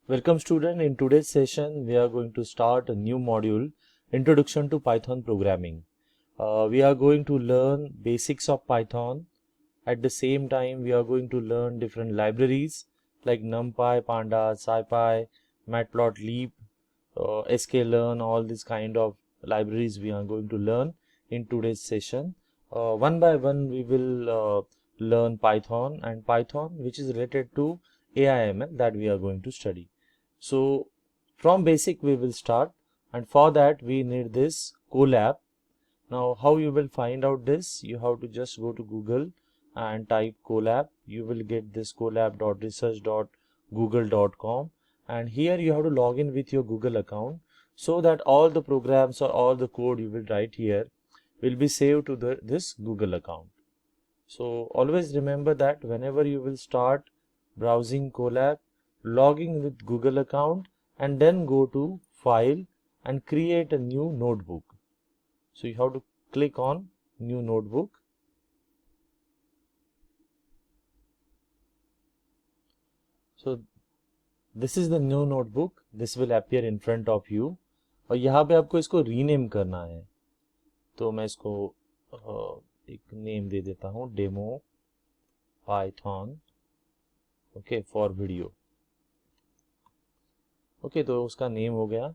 Welcome student, in today's session we are going to start a new module, Introduction to Python Programming. We are going to learn basics of Python. At the same time we are going to learn different libraries like NumPy, Pandas, SciPy, Matplotlib, sklearn, all these kind of libraries we are going to learn in today's session. One by one we will learn Python which is related to AIML that we are going to study. So from basic we will start, and for that we need this Colab. Now how you will find out this? You have to just go to Google and type Colab. You will get this colab.research.google.com, and here you have to log in with your Google account so that all the programs or all the code you will write here will be saved to this Google account. So always remember that whenever you will start browsing Colab, logging with Google account and then go to file and create a new notebook. So you have to click on new notebook. So this is the new notebook. This will appear in front of you. और यहाँ पे आपको इसको rename करना है, तो मैं इसको एक नेम दे देता हूँ, demo Python, okay, for video. Okay, तो उसका नेम हो गया।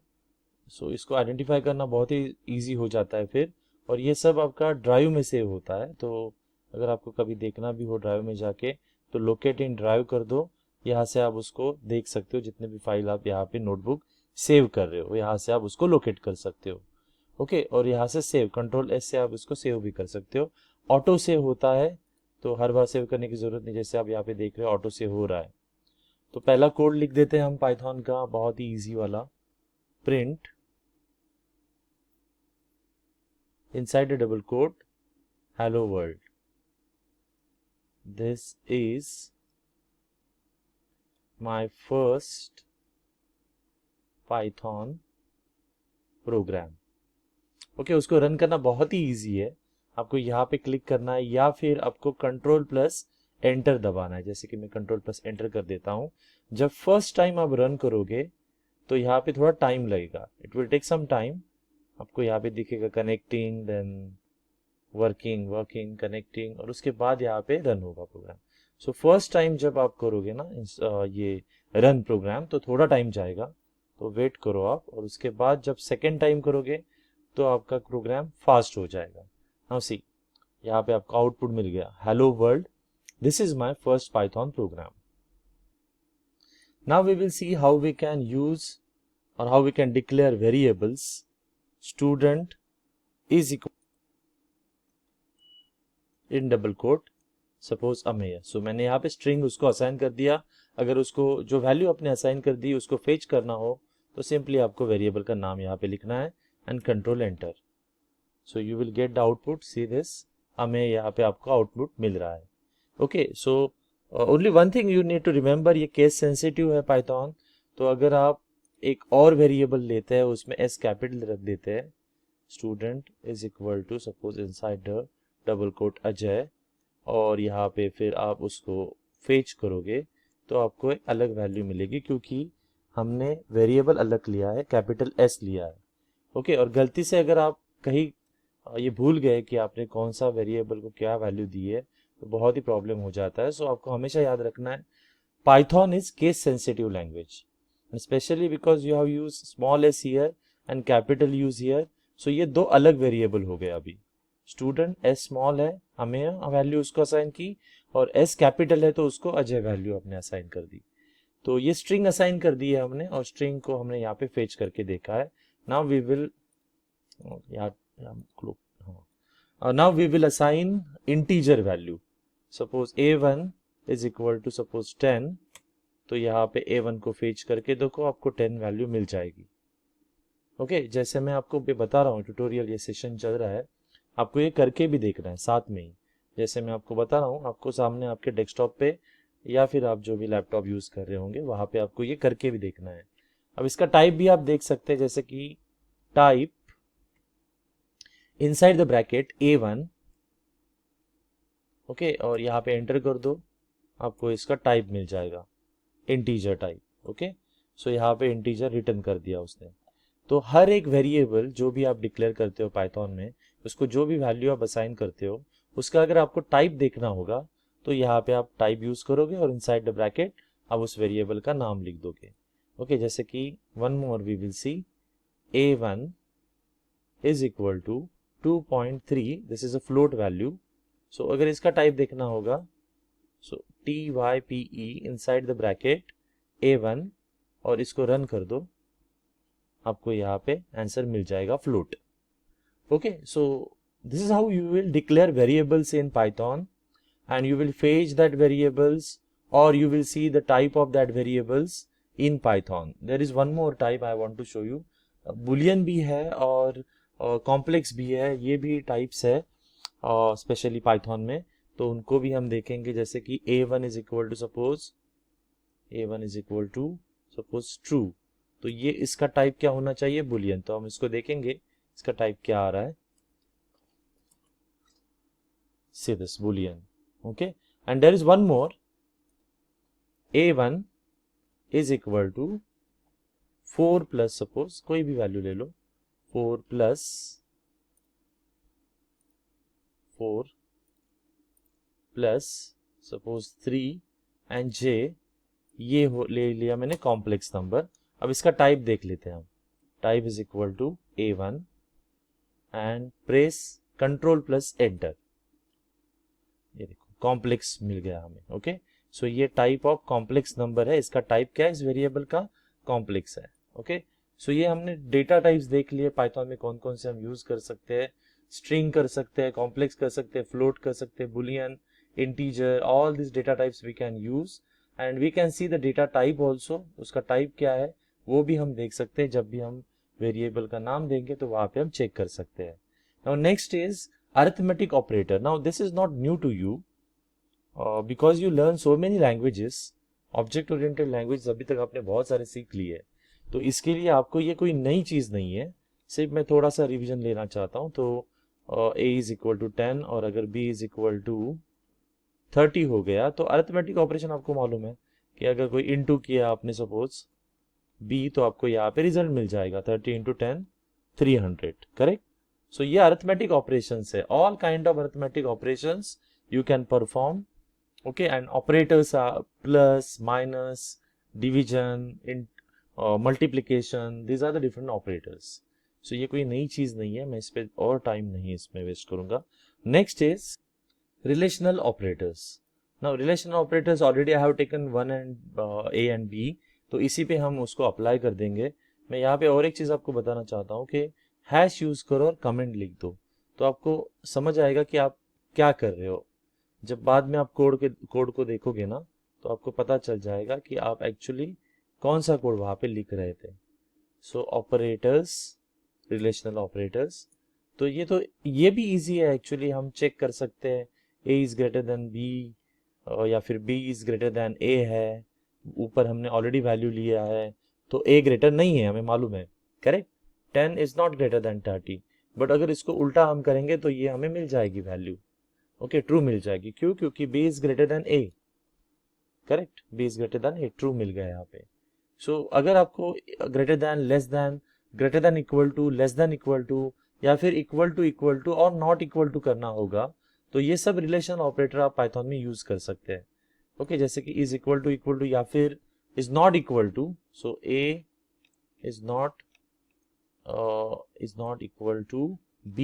सो इसको आइडेंटिफाई करना बहुत ही इजी हो जाता है फिर, और ये सब आपका ड्राइव में सेव होता है। तो अगर आपको कभी देखना भी हो ड्राइव में जाके, तो लोकेट इन ड्राइव कर दो। यहाँ से आप उसको देख सकते हो, जितने भी फाइल आप यहाँ पे नोटबुक सेव कर रहे हो, यहाँ से आप उसको लोकेट कर सकते हो। ओके, और यहाँ से सेव, कंट्रोल एस से आप इसको सेव भी कर सकते हो। ऑटो सेव होता है, तो हर बार सेव करने की जरूरत नहीं, जैसे आप यहाँ पे देख रहे हो ऑटो सेव हो रहा है। तो पहला कोड लिख देते हैं हम पाइथन का, बहुत ही इजी वाला, print inside a double quote, hello world. This is my first Python program. Okay, उसको रन करना बहुत ही इजी है। आपको यहाँ पे क्लिक करना है या फिर आपको कंट्रोल प्लस एंटर दबाना है। जैसे कि मैं कंट्रोल प्लस एंटर कर देता हूँ। जब फर्स्ट टाइम आप रन करोगे तो यहाँ पे थोड़ा टाइम लगेगा, it will take some time. आपको यहाँ पे दिखेगा कनेक्टिंग, देन वर्किंग कनेक्टिंग, और उसके बाद यहाँ पे रन होगा प्रोग्राम। सो फर्स्ट टाइम जब आप करोगे ना ये रन प्रोग्राम, तो थोड़ा टाइम जाएगा, तो वेट करो आप। और उसके बाद जब सेकेंड टाइम करोगे तो आपका प्रोग्राम फास्ट हो जाएगा। नाउ सी, यहाँ पे आपका आउटपुट मिल गया, hello world, this is my first Python program. Now we will see how we can use और how we can declare variables. Student is equal in double quote suppose Amey. So मैंने यहाँ पे string उसको assign कर दिया। अगर उसको जो वैल्यू आपने असाइन कर दी उसको फेच करना हो तो सिंपली आपको वेरिएबल का नाम यहाँ पे लिखना है and control enter. So you will get the output, see this, Amey, यहाँ पे आपको आउटपुट मिल रहा है। Okay, so only one thing you need to remember, ये केस सेंसिटिव है पाइथन। तो अगर आप एक और वेरिएबल लेते हैं, उसमें एस कैपिटल रख देते हैं, student is equal to suppose inside the double quote Ajay, और यहाँ पे फिर आप उसको फेच करोगे तो आपको एक अलग वैल्यू मिलेगी, क्योंकि हमने वेरिएबल अलग लिया है, कैपिटल एस लिया है। ओके, और गलती से अगर आप कहीं ये भूल गए कि आपने कौन सा वेरिएबल को क्या वैल्यू दी है, तो बहुत ही प्रॉब्लम हो जाता है। सो आपको हमेशा याद रखना है, Python is case sensitive language, specially because you have use small S here and capital use here. So ये दो अलग वेरिएबल हो गए। अभी स्टूडेंट एस स्मॉल है, हमें वैल्यू उसको असाइन की, और एस कैपिटल है तो उसको अजय वैल्यू हमने असाइन कर दी। तो ये स्ट्रिंग असाइन कर दी है हमने, और स्ट्रिंग को हमने यहाँ पे फेच करके देखा है। Now we will now we will assign integer value. Suppose a1 is equal to suppose 10, तो यहाँ पे a1 को फेच करके देखो, आपको 10 वैल्यू मिल जाएगी। ओके, जैसे मैं आपको बता रहा हूँ, ट्यूटोरियल ये सेशन चल रहा है, आपको ये करके भी देखना है साथ में ही। जैसे मैं आपको बता रहा हूँ, आपको सामने आपके डेस्कटॉप पे या फिर आप जो भी लैपटॉप यूज कर रहे होंगे वहां पे आपको ये करके भी देखना है। अब इसका टाइप भी आप देख सकते हैं, जैसे कि type inside the bracket a1, okay, और यहाँ पे एंटर कर दो, आपको इसका टाइप मिल जाएगा, इंटीजर टाइप। ओके, सो यहाँ पे इंटीजर रिटर्न कर दिया उसने। तो हर एक वेरिएबल जो भी आप डिक्लेयर करते हो पाइथन में, उसको जो भी वैल्यू आप असाइन करते हो, उसका अगर आपको टाइप देखना होगा तो यहाँ पे आप टाइप यूज करोगे और इनसाइड द ब्रैकेट आप उस वेरिएबल का नाम लिख दोगे। ओके, जैसे कि one more we will see a1 is equal to 2.3, this is a float value. So अगर इसका टाइप देखना होगा, so type inside the bracket a1 और इसको रन कर दो, आपको यहाँ पे आंसर मिल जाएगा float. Okay, so this is how you will declare variables in Python, and you will fetch that variables, or you will see the type of that variables in Python. There is one more type I want to show you. Boolean भी है और complex भी है, ये भी types है specially Python में, तो उनको भी हम देखेंगे। जैसे कि a1 is equal to suppose true, तो ये इसका टाइप क्या होना चाहिए, बुलियन। तो हम इसको देखेंगे इसका टाइप क्या आ रहा है, say this boolean. Okay, and there is one more, a1 is equal to 4 plus, suppose कोई भी वैल्यू ले लो, 4 plus suppose 3 and j, ये हो ले लिया मैंने कॉम्प्लेक्स नंबर। अब इसका टाइप देख लेते हैं हम, type is equal to a1 and press control plus enter, ये देखो कॉम्प्लेक्स मिल गया हमें। ओके, सो ये टाइप ऑफ कॉम्प्लेक्स नंबर है, इसका टाइप क्या है इस वेरिएबल का, कॉम्प्लेक्स है। ओके, सो ये हमने डेटा टाइप्स देख लिए पाइथन में कौन कौन से हम यूज कर सकते हैं। स्ट्रिंग कर सकते हैं, कॉम्प्लेक्स कर सकते हैं, फ्लोट कर सकते हैं, boolean, integer, all this data types we can use and we can see the data type also, उसका टाइप क्या है वो भी हम देख सकते हैं। जब भी हम वेरिएबल का नाम देंगे तो वहां पे हम चेक कर सकते हैं। Now next is arithmetic operator. Now this is not new to you because you learn so many languages. Object oriented languages अभी तक आपने बहुत सारे सीख लिए, तो इसके लिए आपको ये कोई नई चीज़ नहीं है, सिर्फ मैं थोड़ा सा रिवीजन लेना चाहता हूँ। तो a इज इक्वल टू 10 और अगर b इज इक्वल टू 30 हो गया तो अरिथमेटिक ऑपरेशन आपको मालूम है कि अगर कोई इंटू किया आपने सपोज b, तो आपको यहाँ पे रिजल्ट मिल जाएगा 30 इंटू 10 300, करेक्ट। So ये arithmetic operations है, all kind of arithmetic operations you can perform. Okay, and operators are plus, minus, division, multiplication. These are the different operators. So ये कोई नई चीज नहीं है, मैं इस पे और टाइम नहीं इसमें वेस्ट करूंगा। Next is relational operators. Now relational operators already I have taken one and a and b, तो इसी पे हम उसको अप्लाई कर देंगे। मैं यहाँ पे और एक चीज आपको बताना चाहता हूँ कि हैश यूज करो और कमेंट लिख दो, तो आपको समझ आएगा कि आप क्या कर रहे हो। जब बाद में आप कोड को देखोगे ना, तो आपको पता चल जाएगा कि आप एक्चुअली कौन सा कोड वहां पे लिख रहे थे। सो ऑपरेटर्स, रिलेशनल ऑपरेटर्स, तो ये भी इजी है एक्चुअली, हम चेक कर सकते हैं a is greater then b या फिर b is greater than a है। ऊपर हमने ऑलरेडी वैल्यू लिया है, तो a ग्रेटर नहीं है, हमें मालूम है, correct. 10 is not greater than 30, but अगर इसको उल्टा हम करेंगे तो ये हमें मिल जाएगी वैल्यू, ओके, ट्रू मिल जाएगी। क्यों? क्योंकि b is greater than a, correct, b is greater than a, true मिल गया यहाँ पे। सो अगर आपको greater than, less than, greater than equal to, less than equal to, या फिर इक्वल टू और नॉट इक्वल टू करना होगा, तो ये सब रिलेशन ऑपरेटर आप पाइथन में यूज कर सकते हैं। ओके, जैसे कि इज इक्वल टू या फिर is not equal to, so a is not equal to b,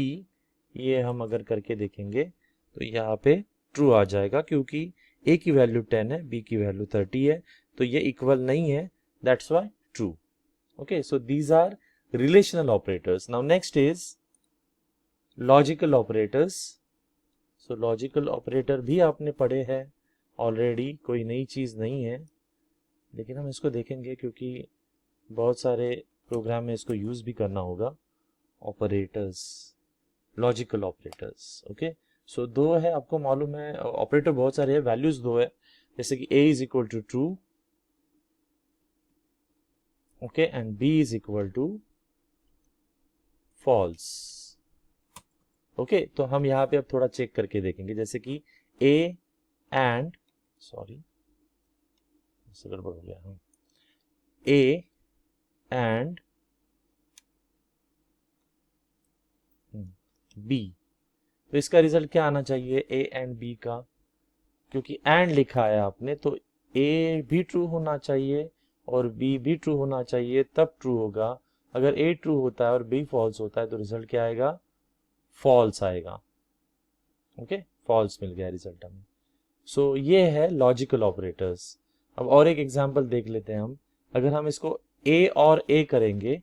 ये हम अगर करके देखेंगे तो यहाँ पे ट्रू आ जाएगा, क्योंकि a की वैल्यू 10 है, b की वैल्यू 30 है, तो ये इक्वल नहीं है, that's why true. Okay, so these are relational operators. Now next is logical operators. So logical operator भी आपने पढ़े हैं ऑलरेडी, कोई नई चीज नहीं है, लेकिन हम इसको देखेंगे क्योंकि बहुत सारे प्रोग्राम में इसको यूज भी करना होगा। Operators, logical operators, okay. So दो है, आपको मालूम है ऑपरेटर बहुत सारे हैं, वैल्यूज दो है, जैसे कि a is equal to true, okay, and b is equal to false. Okay, तो हम यहाँ पे अब थोड़ा चेक करके देखेंगे, जैसे कि a एंड, सॉरी गड़बड़ हो गया, ए एंड बी, तो इसका रिजल्ट क्या आना चाहिए, ए एंड बी का, क्योंकि एंड लिखा है आपने तो ए भी ट्रू होना चाहिए और बी भी ट्रू होना चाहिए, तब ट्रू होगा। अगर ए ट्रू होता है और बी फॉल्स होता है तो रिजल्ट क्या आएगा, फॉल्स आएगा। ओके, फॉल्स मिल गया रिजल्ट हमें। सो ये है लॉजिकल ऑपरेटर्स। अब और एक एग्जांपल देख लेते हैं हम। अगर हम इसको ए और ए करेंगे,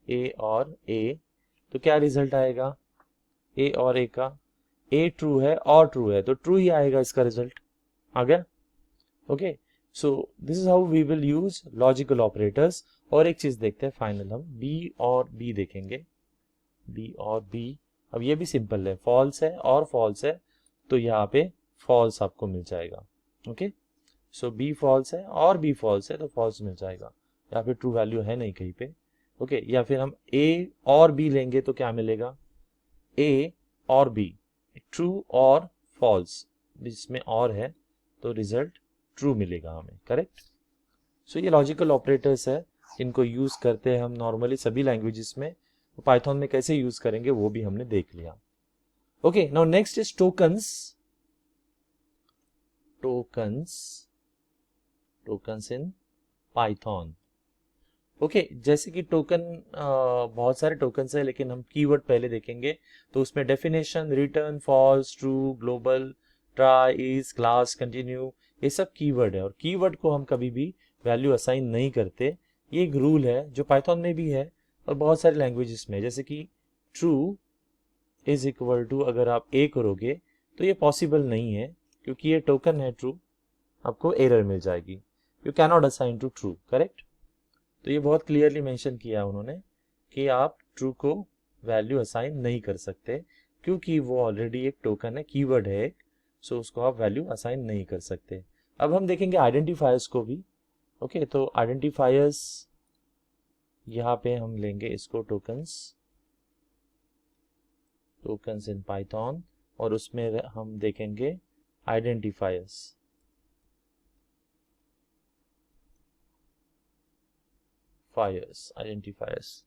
ए और ए, तो क्या रिजल्ट आएगा, ए और ए का, ए ट्रू है और ट्रू है तो ट्रू ही आएगा इसका रिजल्ट, आ गया। Okay, so this is how we will use logical operators. और एक चीज देखते हैं फाइनल, हम बी और बी देखेंगे, बी और बी। अब ये भी सिंपल है, फॉल्स है और फॉल्स है तो यहाँ पे फॉल्स आपको मिल जाएगा। ओके, सो बी फॉल्स है और बी फॉल्स है तो फॉल्स मिल जाएगा, या फिर ट्रू वैल्यू है नहीं कहीं पे। ओके, या फिर हम ए और बी लेंगे तो क्या मिलेगा, ए और बी ट्रू और फॉल्स, जिसमें और है तो रिजल्ट ट्रू मिलेगा हमें, करेक्ट। सो ये लॉजिकल ऑपरेटर्स है, इनको यूज करते हैं हम नॉर्मली सभी लैंग्वेजेस में। पाइथन में कैसे यूज करेंगे वो भी हमने देख लिया। Okay, now next is tokens. Tokens in Python. Okay, जैसे कि टोकन, बहुत सारे टोकन्स है लेकिन हम कीवर्ड पहले देखेंगे। तो उसमें definition, return, false, true, global, try, is, class, continue, ये सब कीवर्ड है। और कीवर्ड को हम कभी भी वैल्यू असाइन नहीं करते, ये एक रूल है जो पाइथन में भी है और बहुत सारे लैंग्वेजेस में। जैसे कि ट्रू इज इक्वल टू, अगर आप ए करोगे तो ये पॉसिबल नहीं है क्योंकि ये टोकन है ट्रू, आपको एरर मिल जाएगी, you can not assign to true, correct. तो ये बहुत क्लियरली मेंशन किया उन्होंने कि आप ट्रू को वैल्यू असाइन नहीं कर सकते क्योंकि वो ऑलरेडी एक टोकन है, कीवर्ड है एक, सो उसको आप वैल्यू असाइन नहीं कर सकते। अब हम देखेंगे आइडेंटिफायर्स को भी। ओके, तो आइडेंटिफायर्स यहाँ पे हम लेंगे इसको टोकन्स इन पाइथन, और उसमें हम देखेंगे identifiers. Identifiers,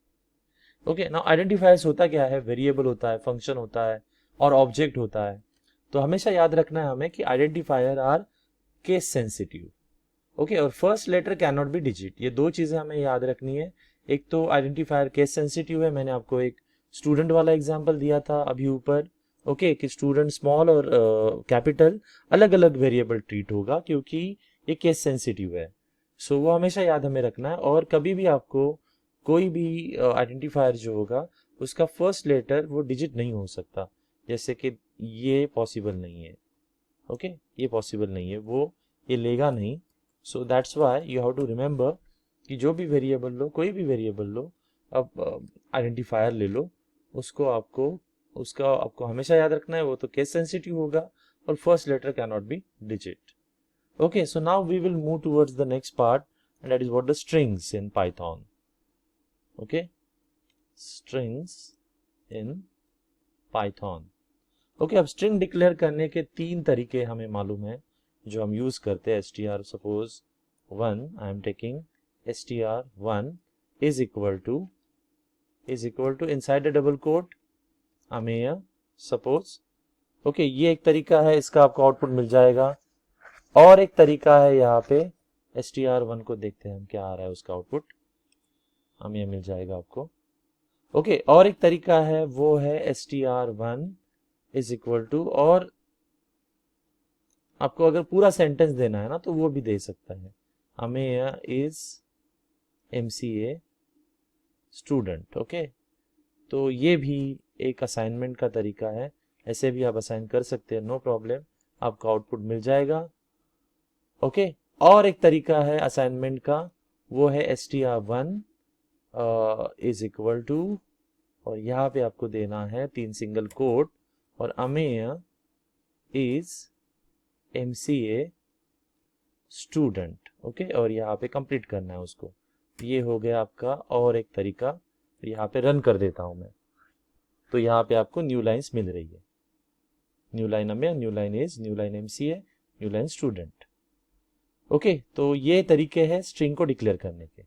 okay. Now identifiers होता क्या है, वेरिएबल होता है, फंक्शन होता है और ऑब्जेक्ट होता है। तो हमेशा याद रखना है हमें कि identifier are case sensitive. Okay, और first letter can not be digit, ये दो चीजें हमें याद रखनी है। एक तो आइडेंटिफायर केस सेंसिटिव है, मैंने आपको एक स्टूडेंट वाला एग्जांपल दिया था अभी ऊपर। ओके, कि स्टूडेंट स्मॉल और कैपिटल अलग अलग वेरिएबल ट्रीट होगा क्योंकि ये केस सेंसिटिव है। सो वो हमेशा याद हमें रखना है। और कभी भी आपको कोई भी आइडेंटिफायर जो होगा उसका फर्स्ट लेटर वो डिजिट नहीं हो सकता, जैसे कि ये पॉसिबल नहीं है। ओके, ये पॉसिबल नहीं है, वो ये लेगा नहीं। So that's why you have to remember कि जो भी वेरिएबल लो, कोई भी वेरिएबल लो, अब आइडेंटिफायर ले लो, उसका आपको हमेशा याद रखना है वो तो केस सेंसिटिव होगा और first letter can not be digit. Okay, so now we will move towards the next part, and that is what the strings in Python. Okay, strings in Python. Okay, अब string declare करने के तीन तरीके हमें मालूम है जो हम यूज करते हैं। str, suppose 1, I am taking str1 is equal to inside a double quote ameya suppose. Okay, ये एक तरीका है, इसका आपको आउटपुट मिल जाएगा। और एक तरीका है, यहाँ पे str1 को देखते हैं हम क्या आ रहा है, उसका आउटपुट हम ये मिल जाएगा आपको। ओके, और एक तरीका है वो है str1 इज इक्वल टू, और आपको अगर पूरा सेंटेंस देना है ना तो वो भी दे सकता है, Amey is MCA student. Okay, तो ये भी एक असाइनमेंट का तरीका है, ऐसे भी आप असाइन कर सकते हैं, नो प्रॉब्लम, आपको आउटपुट मिल जाएगा। ओके, और एक तरीका है असाइनमेंट का, वो है str1 इज इक्वल टू, और यहाँ पे आपको देना है 3 सिंगल कोट, और Amey is MCA student. Okay, और यहाँ पे कंप्लीट करना है उसको। ये हो गया आपका और एक तरीका। यहाँ पे रन कर देता हूँ मैं, तो यहाँ पे आपको न्यू लाइन्स मिल रही है, new line Amey, new line is, new line MCA, new line student. Okay, तो ये तरीके हैं स्ट्रिंग को डिक्लेयर करने के।